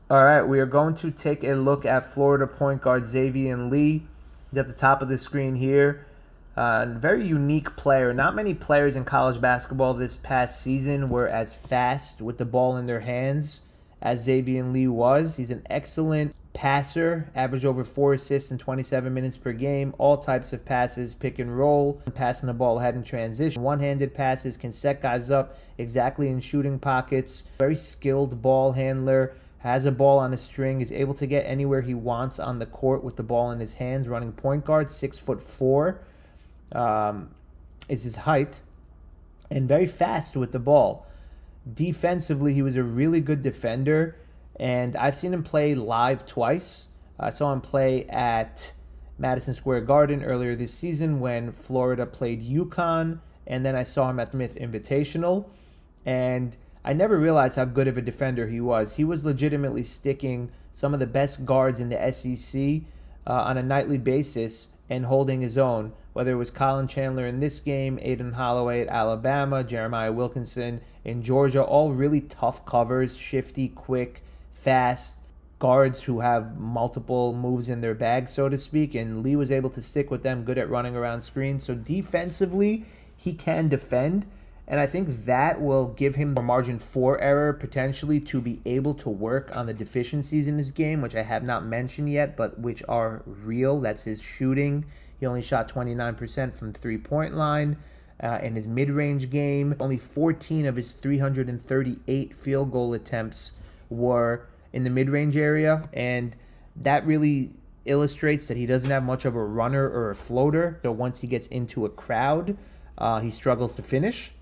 All right, we are going to take a look at Florida point guard Xaivian Lee. He's at the top of the screen here. Very unique player. Not many players in college basketball this past season were as fast with the ball in their hands as Xaivian Lee was. He's an excellent passer, average over 4 assists in 27 minutes per game. All types of passes, pick and roll, passing the ball ahead in transition. One-handed passes, can set guys up exactly in shooting pockets. Very skilled ball handler. Has a ball on a string, is able to get anywhere he wants on the court with the ball in his hands. Running point guard, 6'4", is his height, and very fast with the ball. Defensively, he was a really good defender, and I've seen him play live twice. I saw him play at Madison Square Garden earlier this season when Florida played UConn, and then I saw him at the Smith Invitational, and I never realized how good of a defender he was. He was legitimately sticking some of the best guards in the SEC on a nightly basis and holding his own, whether it was Colin Chandler in this game, Aiden Holloway at Alabama, Jeremiah Wilkinson in Georgia, all really tough covers, shifty, quick, fast guards who have multiple moves in their bag, so to speak, and Lee was able to stick with them, good at running around screens. So defensively, he can defend, and I think that will give him more margin for error potentially to be able to work on the deficiencies in his game, which I have not mentioned yet, but which are real. That's his shooting. He only shot 29% from three-point line. In his mid-range game, only 14 of his 338 field goal attempts were in the mid-range area, and that really illustrates that he doesn't have much of a runner or a floater. So once he gets into a crowd, he struggles to finish.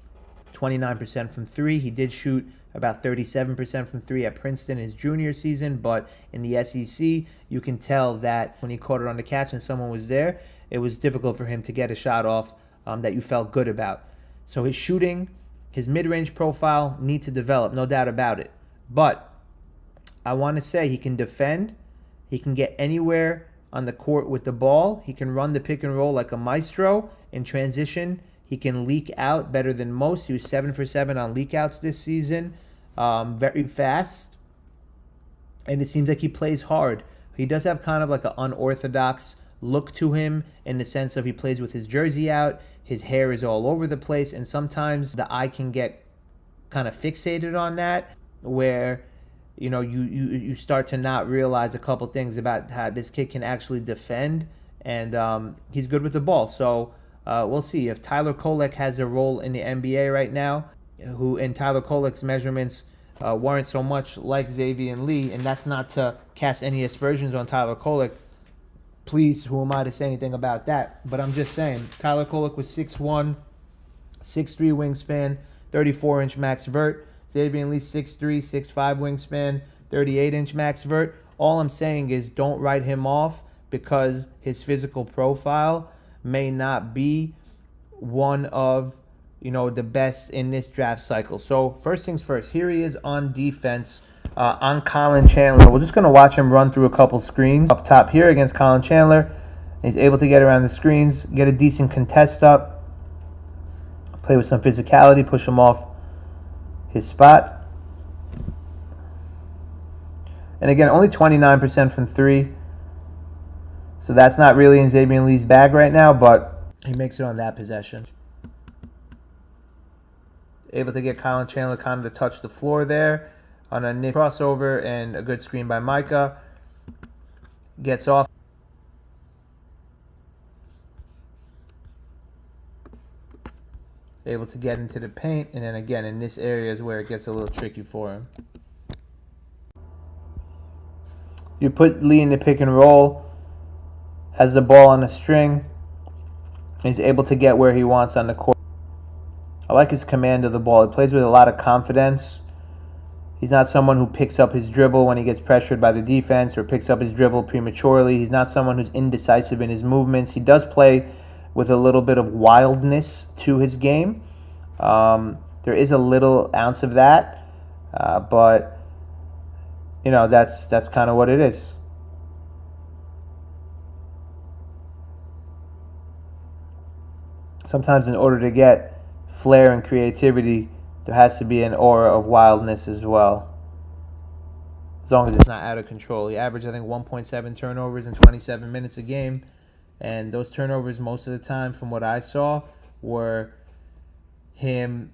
29% from three. He did shoot about 37% from three at Princeton his junior season, but in the SEC, you can tell that when he caught it on the catch and someone was there, it was difficult for him to get a shot off that you felt good about. So his shooting, his mid-range profile need to develop, no doubt about it. But I want to say he can defend. He can get anywhere on the court with the ball. He can run the pick and roll like a maestro in transition. He can leak out better than most. He was 7 for 7 on leak outs this season. Very fast. And it seems like he plays hard. He does have kind of like an unorthodox look to him in the sense of he plays with his jersey out. His hair is all over the place. And sometimes the eye can get kind of fixated on that, where you start to not realize a couple things about how this kid can actually defend. And he's good with the ball. So we'll see if Tyler Kolek has a role in the NBA right now, who in Tyler Kolek's measurements weren't so much like Xaivian Lee, and that's not to cast any aspersions on Tyler Kolek. Please, who am I to say anything about that? But I'm just saying, Tyler Kolek was 6'1", 6'3" wingspan, 34-inch max vert. Xaivian Lee 6'3", 6'5" wingspan, 38-inch max vert. All I'm saying is don't write him off because his physical profile may not be one of the best in this draft cycle. So first things first, here he is on defense on Colin Chandler. We're just going to watch him run through a couple screens. Up top here against Colin Chandler, he's able to get around the screens, get a decent contest up, play with some physicality, push him off his spot. And again, only 29% from three. So that's not really in Xaivian Lee's bag right now, but he makes it on that possession. Able to get Colin Chandler kind of to touch the floor there on a nifty crossover and a good screen by Micah. Gets off. Able to get into the paint, and then again in this area is where it gets a little tricky for him. You put Lee in the pick and roll, has the ball on a string, he's able to get where he wants on the court. I like his command of the ball. He plays with a lot of confidence. He's not someone who picks up his dribble when he gets pressured by the defense or picks up his dribble prematurely. He's not someone who's indecisive in his movements. He does play with a little bit of wildness to his game. There is a little ounce of that, but that's kind of what it is. Sometimes in order to get flair and creativity, there has to be an aura of wildness as well. as long as it's not out of control. He averaged, I think, 1.7 turnovers in 27 minutes a game. And those turnovers, most of the time, from what I saw, were him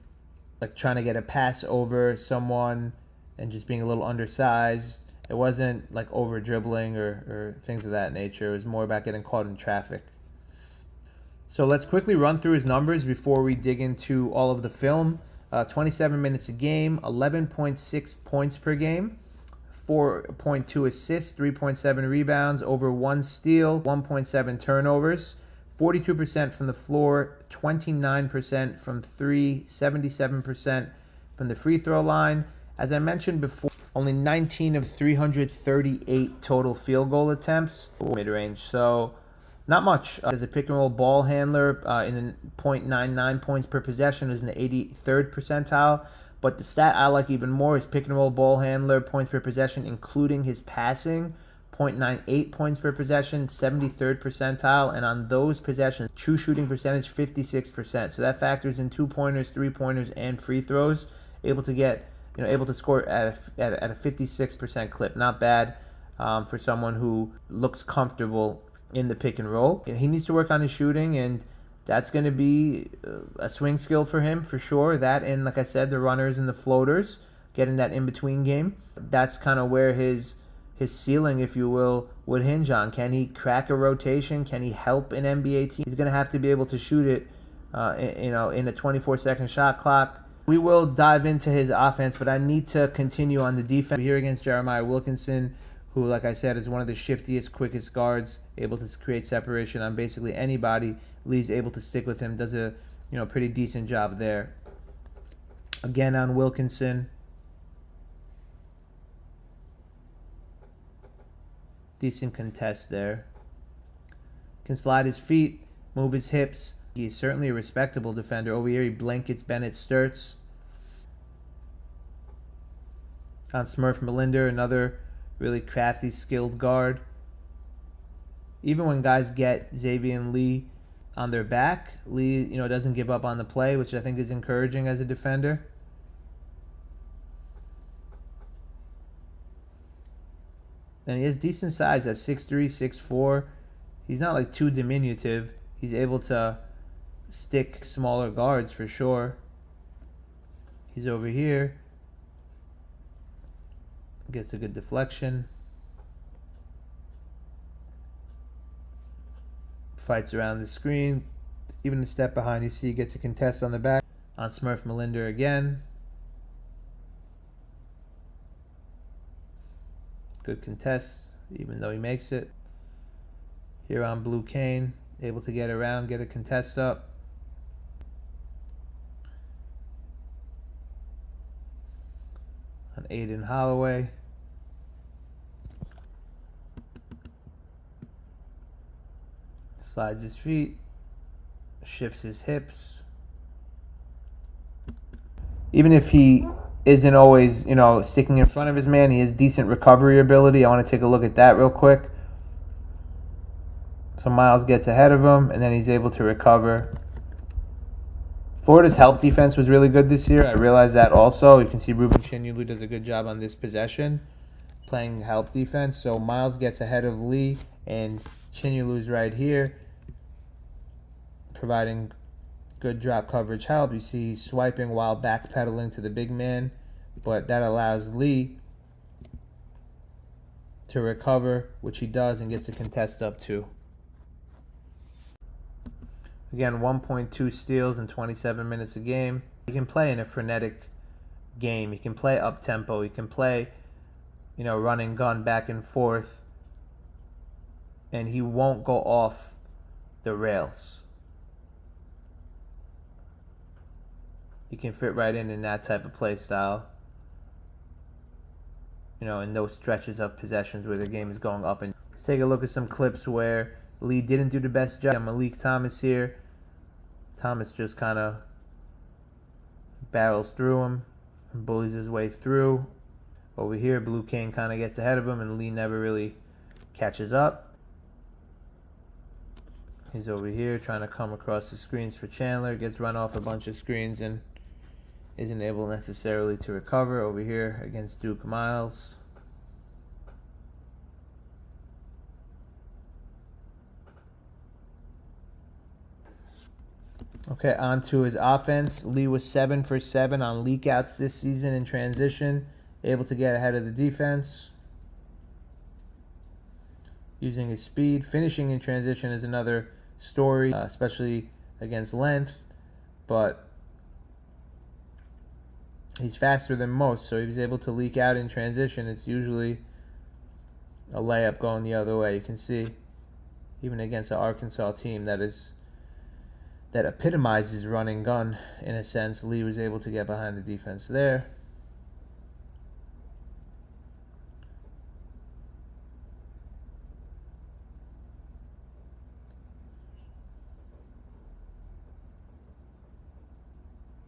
like trying to get a pass over someone and just being a little undersized. It wasn't like over dribbling or things of that nature. It was more about getting caught in traffic. So let's quickly run through his numbers before we dig into all of the film. 27 minutes a game, 11.6 points per game, 4.2 assists, 3.7 rebounds, over 1 steal, 1.7 turnovers, 42% from the floor, 29% from 3, 77% from the free throw line. As I mentioned before, only 19 of 338 total field goal attempts mid-range. So not much. As a pick and roll ball handler, in 0.99 points per possession is in the 83rd percentile. But the stat I like even more is pick and roll ball handler points per possession, including his passing, 0.98 points per possession, 73rd percentile. And on those possessions, true shooting percentage, 56%. So that factors in 2-pointers, 3-pointers, and free throws. Able to score at a 56% clip. Not bad for someone who looks comfortable in the pick and roll. He needs to work on his shooting, and that's going to be a swing skill for him for sure. That, and like I said, the runners and the floaters, getting that in-between game. That's kind of where his ceiling, if you will, would hinge on. Can he crack a rotation? Can he help an NBA team? He's going to have to be able to shoot it in a 24-second shot clock. We will dive into his offense, but I need to continue on the defense. Here against Jeremiah Wilkinson, who, like I said, is one of the shiftiest, quickest guards, able to create separation on basically anybody. Lee's able to stick with him, does a pretty decent job there. Again on Wilkinson. Decent contest there. Can slide his feet, move his hips. He's certainly a respectable defender. Over here, he blankets Bennett Sturts. On Smurf Melinder, another really crafty, skilled guard. Even when guys get Xaivian Lee on their back, Lee, doesn't give up on the play, which I think is encouraging as a defender. And he has decent size at 6'3", 6'4". He's not like too diminutive. He's able to stick smaller guards for sure. He's over here. Gets a good deflection. Fights around the screen. Even a step behind, you see he gets a contest on the back. On Smurf Melinder again. Good contest, even though he makes it. Here on Blue Kane, able to get around, get a contest up. On Aiden Holloway. Slides his feet, shifts his hips. Even if he isn't always, sticking in front of his man, he has decent recovery ability. I want to take a look at that real quick. So Miles gets ahead of him, and then he's able to recover. Florida's help defense was really good this year. I realized that also. You can see Ruben Chinyulu does a good job on this possession, playing help defense. So Miles gets ahead of Lee, and Chinyulu's right here, providing good drop coverage help. You see he's swiping while backpedaling to the big man, but that allows Lee to recover, which he does, and gets a contest up too. Again, 1.2 steals in 27 minutes a game. He can play in a frenetic game. He can play up-tempo. He can play, running gun back and forth. And he won't go off the rails. He can fit right in that type of play style. In those stretches of possessions where the game is going up. And let's take a look at some clips where Lee didn't do the best job. Malik Thomas here. Thomas just kind of barrels through him and bullies his way through. Over here, Blue King kind of gets ahead of him, and Lee never really catches up. He's over here trying to come across the screens for Chandler. Gets run off a bunch of screens and isn't able necessarily to recover. Over here against Duke Miles. Okay, on to his offense. Lee was 7 for 7 on leakouts this season in transition, able to get ahead of the defense. Using his speed. Finishing in transition is another story, especially against length, but he's faster than most, so if he's able to leak out in transition, it's usually a layup going the other way. You can see, even against an Arkansas team that epitomizes run and gun in a sense, Lee was able to get behind the defense there.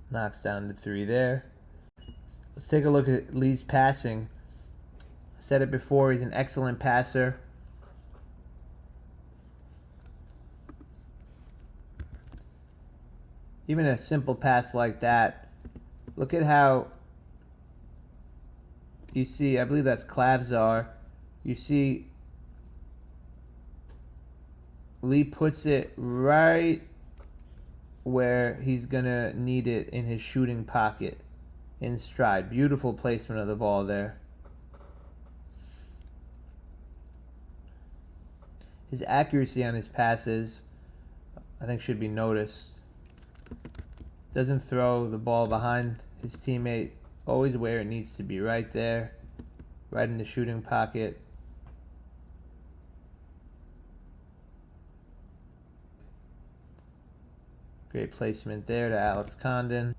Knocks down the 3 there. Let's take a look at Lee's passing. I said it before, he's an excellent passer. Even a simple pass like that, look at how you see, I believe that's Clavzar. You see Lee puts it right where he's going to need it in his shooting pocket in stride. Beautiful placement of the ball there. His accuracy on his passes, I think, should be noticed. Doesn't throw the ball behind his teammate, always where it needs to be, right there, right in the shooting pocket. Great placement there to Alex Condon.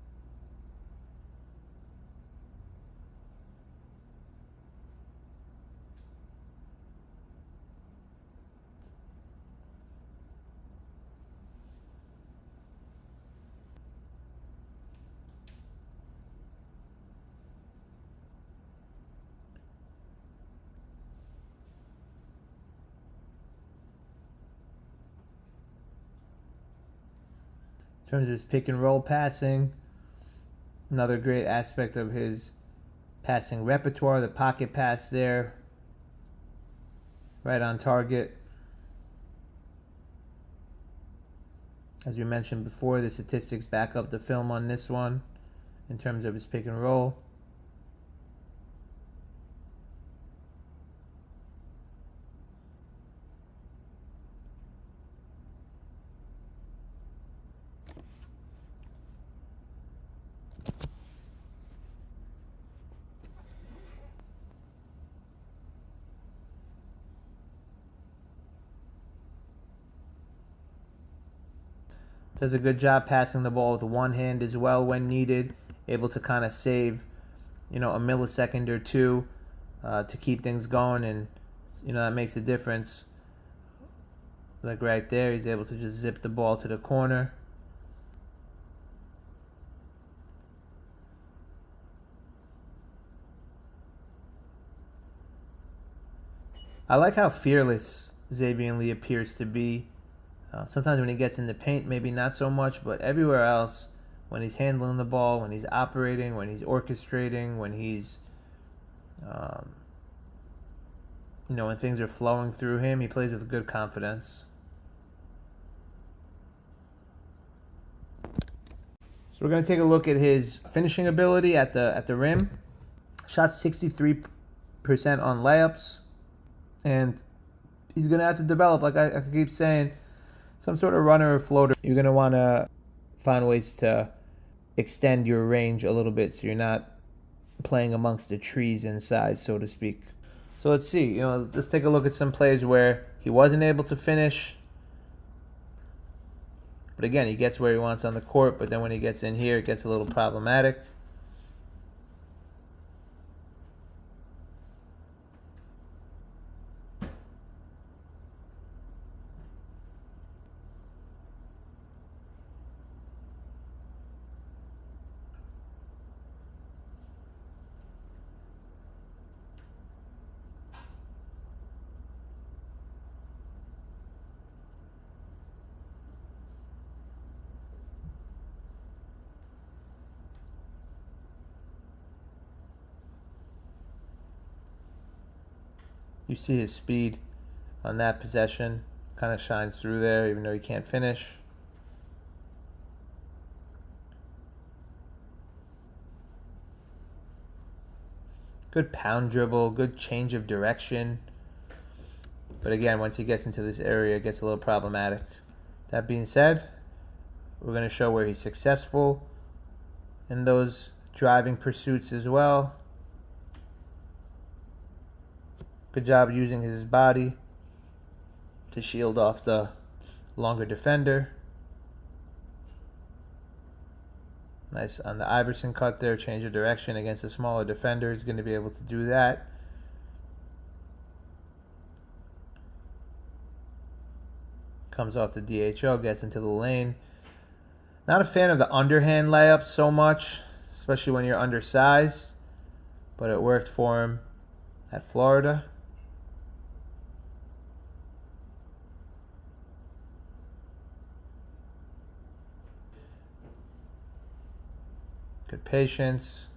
In terms of his pick and roll passing, another great aspect of his passing repertoire, the pocket pass there, right on target. As we mentioned before, the statistics back up the film on this one in terms of his pick and roll. Does a good job passing the ball with one hand as well when needed. Able to kind of save, a millisecond or two to keep things going, and that makes a difference. Like right there, he's able to just zip the ball to the corner. I like how fearless Xaivian Lee appears to be. Sometimes when he gets in the paint, maybe not so much, but everywhere else, when he's handling the ball, when he's operating, when he's orchestrating, when he's, when things are flowing through him, he plays with good confidence. So we're going to take a look at his finishing ability at the rim. Shot 63% on layups, and he's going to have to develop, like I keep saying, some sort of runner or floater. You're going to want to find ways to extend your range a little bit so you're not playing amongst the trees in size, so to speak. So let's see. Let's take a look at some plays where he wasn't able to finish. But again, he gets where he wants on the court, but then when he gets in here, it gets a little problematic. You see his speed on that possession kind of shines through there, even though he can't finish. Good pound dribble, good change of direction. But again, once he gets into this area, it gets a little problematic. That being said, we're going to show where he's successful in those driving pursuits as well. Good job using his body to shield off the longer defender. Nice on the Iverson cut there, change of direction against a smaller defender. He's going to be able to do that. Comes off the DHO, gets into the lane. Not a fan of the underhand layups so much, especially when you're undersized, but it worked for him at Florida. Good patience,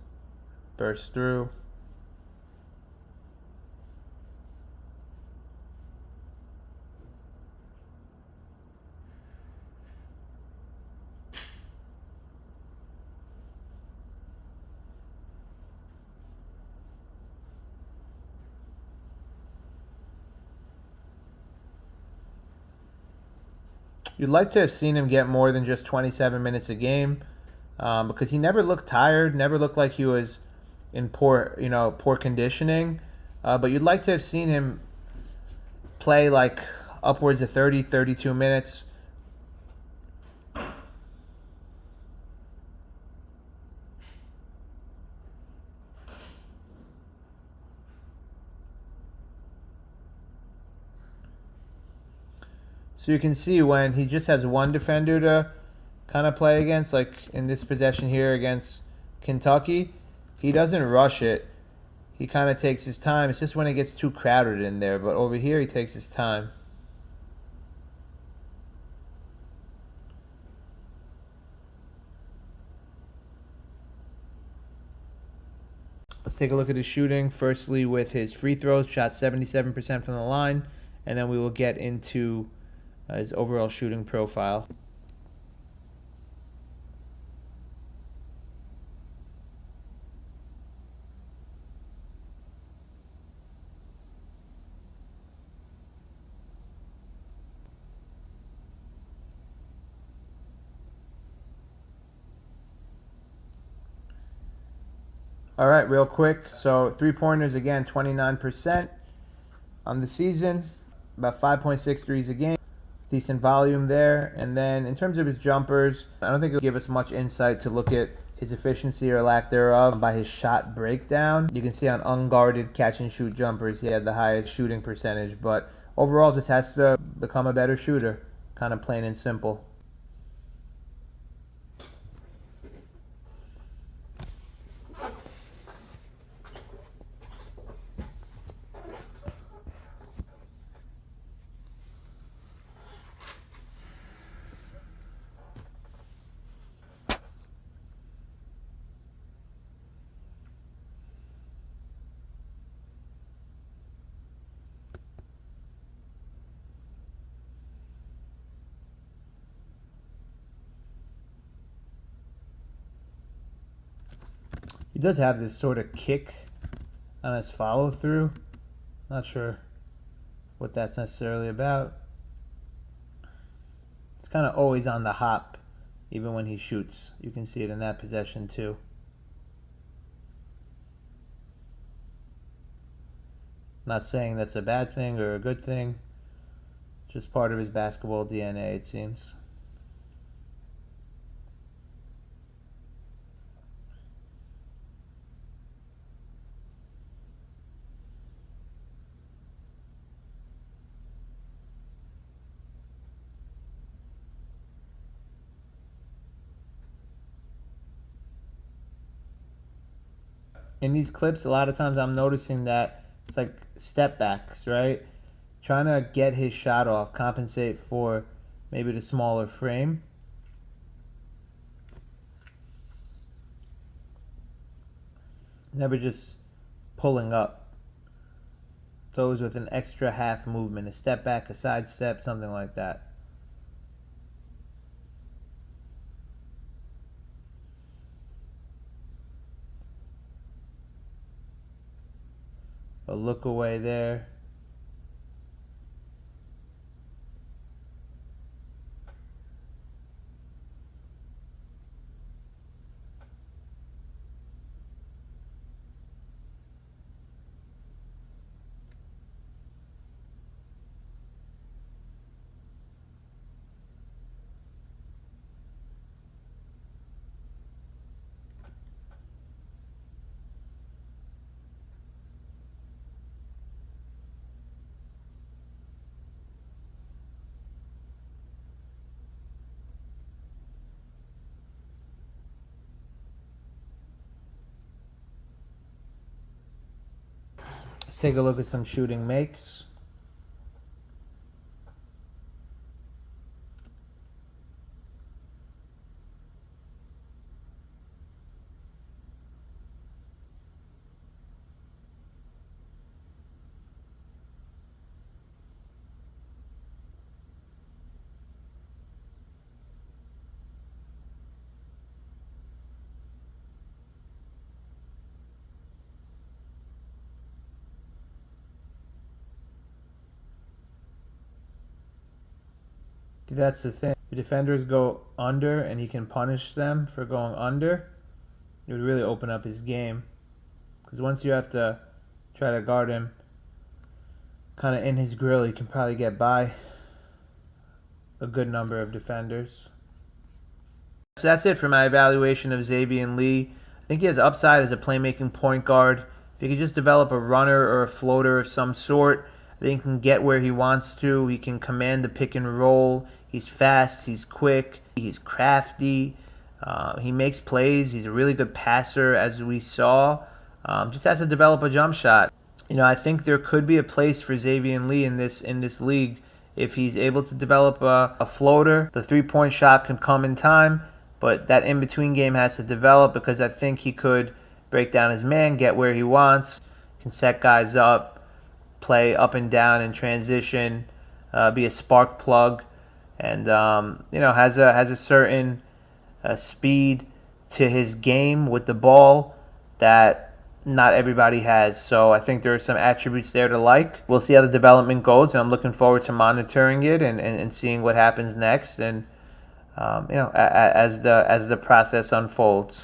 burst through. You'd like to have seen him get more than just 27 minutes a game, because he never looked tired, never looked like he was in poor conditioning. But you'd like to have seen him play like upwards of 30, 32 minutes. So you can see when he just has one defender to kind of play against, like in this possession here against Kentucky, he doesn't rush it. He kind of takes his time. It's just when it gets too crowded in there. But over here, he takes his time. Let's take a look at his shooting. Firstly, with his free throws, shot 77% from the line. And then we will get into his overall shooting profile. All right, real quick. So three-pointers, again, 29% on the season. About 5.6 threes a game. Decent volume there. And then in terms of his jumpers, I don't think it'll give us much insight to look at his efficiency or lack thereof by his shot breakdown. You can see on unguarded catch-and-shoot jumpers, he had the highest shooting percentage. But overall, just has to become a better shooter. Kind of plain and simple. He does have this sort of kick on his follow through. Not sure what that's necessarily about. It's kind of always on the hop, even when he shoots. You can see it in that possession too. Not saying that's a bad thing or a good thing. Just part of his basketball DNA, it seems. In these clips, a lot of times I'm noticing that it's like step backs, right? Trying to get his shot off, compensate for maybe the smaller frame. Never just pulling up. It's always with an extra half movement, a step back, a side step, something like that. A look away there. Let's take a look at some shooting makes. That's the thing. The defenders go under and he can punish them for going under. It would really open up his game. Because once you have to try to guard him kind of in his grill, he can probably get by a good number of defenders. So that's it for my evaluation of Xaivian Lee. I think he has upside as a playmaking point guard. If he could just develop a runner or a floater of some sort, I think he can get where he wants to. He can command the pick and roll. He's fast. He's quick. He's crafty. He makes plays. He's a really good passer, as we saw. Just has to develop a jump shot. I think there could be a place for Xaivian Lee in this league if he's able to develop a floater. The three-point shot can come in time, but that in-between game has to develop because I think he could break down his man, get where he wants, can set guys up, play up and down in transition, be a spark plug, and has a certain speed to his game with the ball that not everybody has. So I think there are some attributes there to like. We'll see how the development goes, and I'm looking forward to monitoring it and seeing what happens next, and as the process unfolds.